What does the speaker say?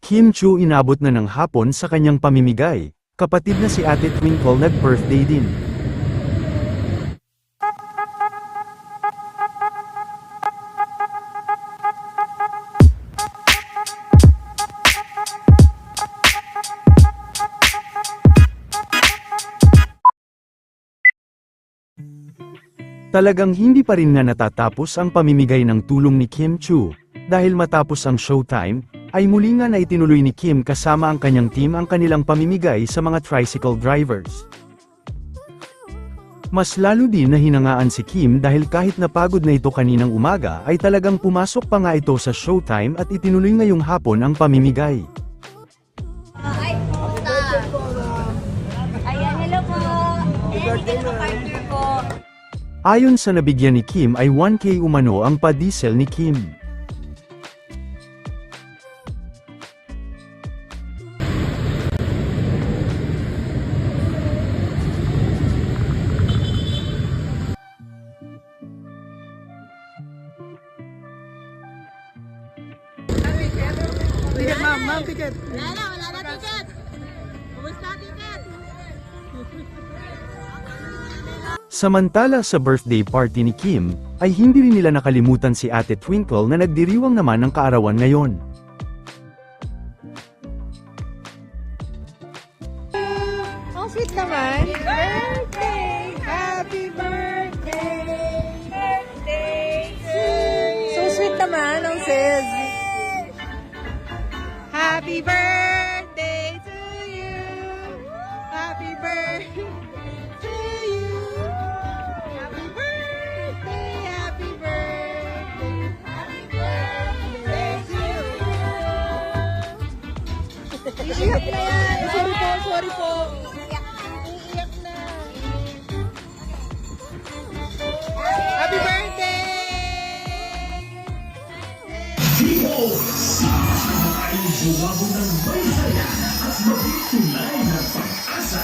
Kim Chu inabot na ng hapon sa kanyang pamimigay. Kapatid na si Ate Twinkle nag-birthday din. Talagang hindi pa rin nga natatapos ang pamimigay ng tulong ni Kim Chu. Dahil matapos ang showtime, ay muli nga na itinuloy ni Kim kasama ang kanyang team ang kanilang pamimigay sa mga tricycle drivers. Mas lalo din na hinangaan si Kim dahil kahit napagod na ito kaninang umaga ay talagang pumasok pa nga ito sa showtime at itinuloy ngayong hapon ang pamimigay. Ay, puta. Ayan, hello po. Ayan, po partner ko. Ayon sa nabigyan ni Kim ay 1K umano ang pa-diesel ni Kim. Ticket, ma'am, ticket. Wala na ticket. Kumusta ticket? Samantala sa birthday party ni Kim, ay hindi rin nila nakalimutan si Ate Twinkle na nagdiriwang naman ng kaarawan ngayon. Ang sweet naman. Birthday! Happy birthday! Birthday to So sweet naman ang sis. Happy birthday to you. Happy birthday to you. Happy birthday, happy birthday. Happy birthday to you. Iiyak na yan. Sorry po. Iiyak na. Happy birthday! Buwabo ng may saya at maging tunay na pag-asa.